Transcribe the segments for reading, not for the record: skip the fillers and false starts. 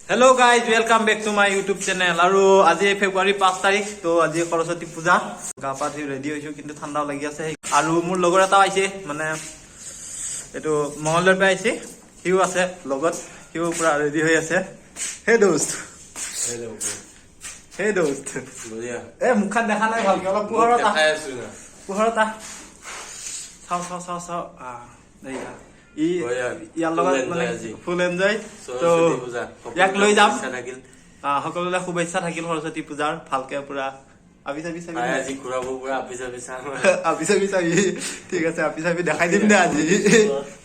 Hello guys, welcome back to my YouTube channel. আৰু আজি ফেব্ৰুৱাৰী 5 তাৰিখ তো আজি সৰস্বতী পূজা গা পা ধুই ৰেডি হৈছো কিন্তু ঠাণ্ডাও লাগি আছে আৰু মোৰ লগৰ এটা আইছে মানে এটো মহলৰ পে আইছে হিউ আছে লগত হিউ পুৰা ৰেডি হৈ আছে হে দোস্ত হেল্ল হে দোস্ত বঢ়িয়া এ মুখখন দেখা নাই ভালকে অলপ পোহৰত দেখাই আছো না পোহৰত চাও দেইয়া ইয়াৰ লগত মানে ফুল এনজয় তো ইয়াক লৈ যাম সকলোলৈ শুভেচ্ছা থাকিল সৰস্বতী পূজাৰ ভালকে পুৰা আবি চাবি আজি ঘূৰাব পুৰা আবি চাবি ঠিক আছে আবি চাবি দেখাই দিম দে আজি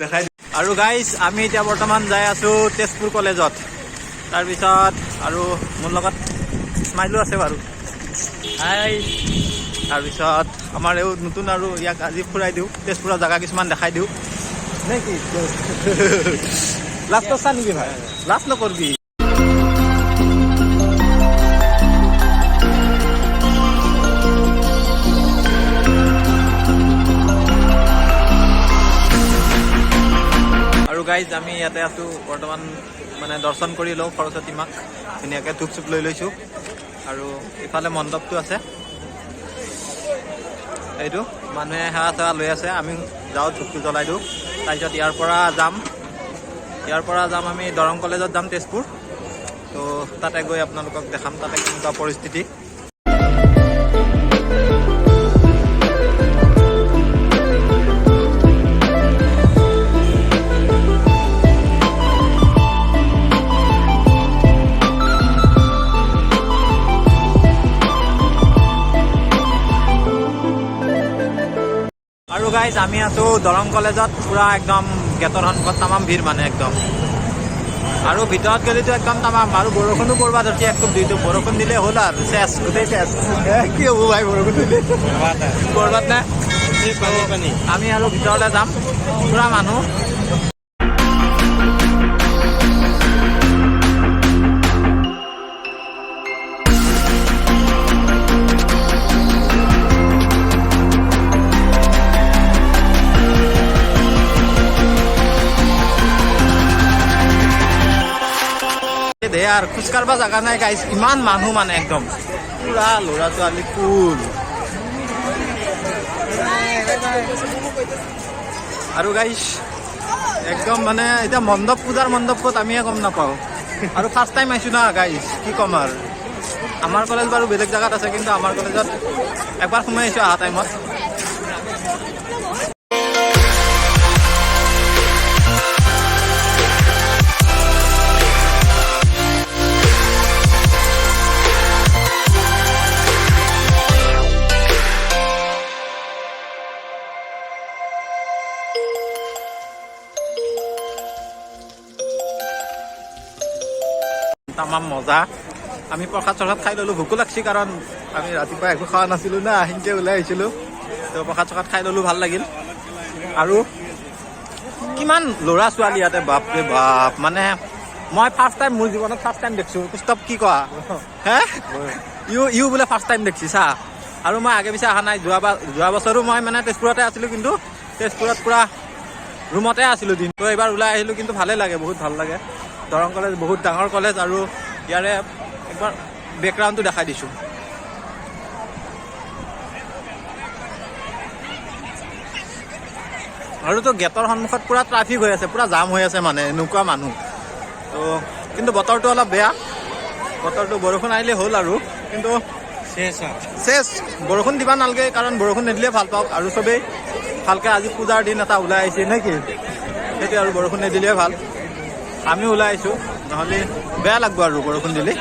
দেখাই আৰু গাইজ আমি এতিয়া বৰ্তমান যাই আছো তেজপুৰ কলেজত তাৰপিছত আৰু মোৰ লগত স্মাইলো আছে বাৰু হাই তাৰপিছত আমাৰ এই নতুন আৰু ইয়াক আজি ফুৰাই দিওঁ তেজপুৰৰ জেগা কিছুমান দেখাই দিওঁ নে কি লাষ্ট চা নেকি ভাই লাষ্ট নকৰবি আৰু গাইজ আমি ইয়াতে আছো বৰ্তমান মানে দৰ্শন কৰি লওঁ সৰস্বতী মাক ধুনীয়াকৈ ধূপ চুপ লৈ লৈছোঁ আৰু ইফালে মণ্ডপটো আছে এইটো মানুহে সেৱা চেৱা লৈ আছে আমি যাওঁ ধূপটো জ্বলাই দিওঁ তাৰপিছত ইয়াৰ পৰা যাম আমি দৰং কলেজত যাম তেজপুৰ তো তাতে গৈ আপোনালোকক দেখাম তাতে কেনেকুৱা পৰিস্থিতি আৰু গাইজ আমি আছো দৰং কলেজত পুৰা একদম গেটৰ সন্মুখত তামাম ভিৰ মানে একদম আৰু ভিতৰত গ'লেতো একদম তামাম আৰু বৰষুণো পৰিব ধৰিছে একটু দুইটো বৰষুণ দিলে হ'ল আৰু চেচ গোটেই চেচ কি হ'ব ভাই বৰষুণ দিলে বৰবাদ নে আমি আৰু ভিতৰলৈ যাম পুৰা মানুহ আৰ খোজকাঢ়বা জাগা নাই গাইজ ইমান মানুহ মানে একদম পুৰা ল'ৰা ছোৱালী ফুল আৰু গাইজ একদম মানে এতিয়া পূজাৰ মণ্ডপ ক'ত আমিয়ে গম নাপাওঁ আৰু ফাৰ্ষ্ট টাইম আহিছোঁ না গাইজ কি ক'ম আৰু আমাৰ কলেজ বাৰু বেলেগ জেগাত আছে কিন্তু আমাৰ কলেজত একবাৰ সোমাই আহিছোঁ অহা টাইমত তামাম মজা আমি প্ৰসাদ চসাদ খাই ল'লোঁ ভোকো লাগছি কাৰণ আমি ৰাতিপুৱা একো খোৱা নাছিলোঁ না সেনেকৈ ওলাই আহিছিলোঁ তো প্ৰসাদ চসাদ খাই ল'লোঁ ভাল লাগিল আৰু কিমান ল'ৰা ছোৱালী ইয়াতে বাপৰে বাপ মানে মই ফাৰ্ষ্ট টাইম মোৰ জীৱনত ফাৰ্ষ্ট টাইম দেখিছোঁ কুস্তৱ কি কোৱা হে ইউ বোলে ফাৰ্ষ্ট টাইম দেখিছি চা আৰু মই আগে পিছে অহা নাই যোৱা বছৰো মই মানে তেজপুৰতে আছিলোঁ কিন্তু তেজপুৰত পূৰা ৰুমতে আছিলোঁ দিন তো এইবাৰ ওলাই আহিলোঁ কিন্তু ভালেই লাগে বহুত ভাল লাগে দৰং কলেজ বহুত ডাঙৰ কলেজ আৰু ইয়াৰে একবাৰ বেকগ্ৰাউণ্ডটো দেখাই দিছোঁ আৰু তো গেটৰ সন্মুখত পুৰা ট্ৰাফিক হৈ আছে পুৰা জাম হৈ আছে মানে এনেকুৱা মানুহ তো কিন্তু বতৰটো অলপ বেয়া বতৰটো বৰষুণ আহিলে হ'ল আৰু কিন্তু চেচ বৰষুণ দিবা নালাগে কাৰণ বৰষুণ নিদিলে ভাল পাওঁ আৰু চবেই ভালকৈ আজি পূজাৰ দিন এটা ওলাই আহিছে নে কি সেইটো আৰু বৰষুণ নিদিলে ভাল আমি ওলাই আহিছোঁ নহ'লে বেয়া লাগব আৰু বৰষুণ দিলে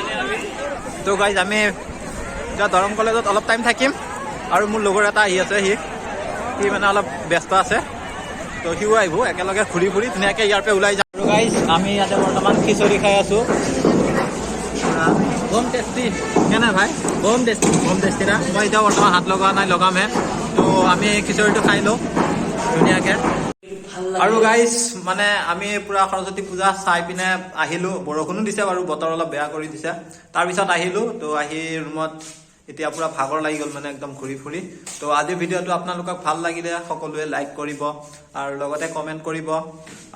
তো গাইজ আমি এতিয়া দৰং কলেজত অলপ টাইম থাকিম আৰু মোৰ লগৰ এটা আহি আছে সি মানে অলপ ব্যস্ত আছে তো সিও আহিব একেলগে ঘূৰি ফুৰি ধুনীয়াকৈ ইয়াৰ পৰা ওলাই যাম আৰু গাইজ আমি ইয়াতে বৰ্তমান খিচৰি খাই আছোঁ বম টেষ্টি কেনে ভাই বম টেষ্টি না মই এতিয়া বৰ্তমান হাত লগা নাই লগামহে তো আমি খিচৰিটো খাই লওঁ ধুনীয়াকৈ আৰু গাইজ মানে আমি পুৰা সৰস্বতী পূজা চাই পিনে আহিলোঁ বৰষুণো দিছে বাৰু বতৰ অলপ বেয়া কৰি দিছে তাৰপিছত আহিলোঁ তো আহি ৰুমত এতিয়া পুৰা ভাগৰ লাগি গ'ল মানে একদম ঘূৰি ফুৰি। তো আজিৰ ভিডিঅ'টো আপোনালোকক ভাল লাগিলে সকলোৱে লাইক কৰিব আৰু লগতে কমেণ্ট কৰিব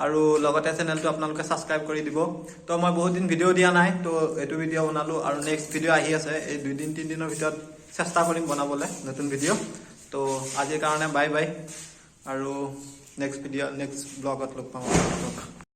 আৰু লগতে চেনেলটো আপোনালোকে ছাবস্ক্ৰাইব কৰি দিব। তো মই বহুত দিন ভিডিঅ' দিয়া নাই, তো এইটো ভিডিঅ' বনালোঁ আৰু নেক্সট ভিডিঅ' আহি আছে। এই 2-3 দিনৰ ভিতৰত চেষ্টা কৰিম বনাবলৈ নতুন ভিডিঅ'। তো আজিৰ কাৰণে বাই বাই আৰু নেক্সট ব্লগত লগ পাম।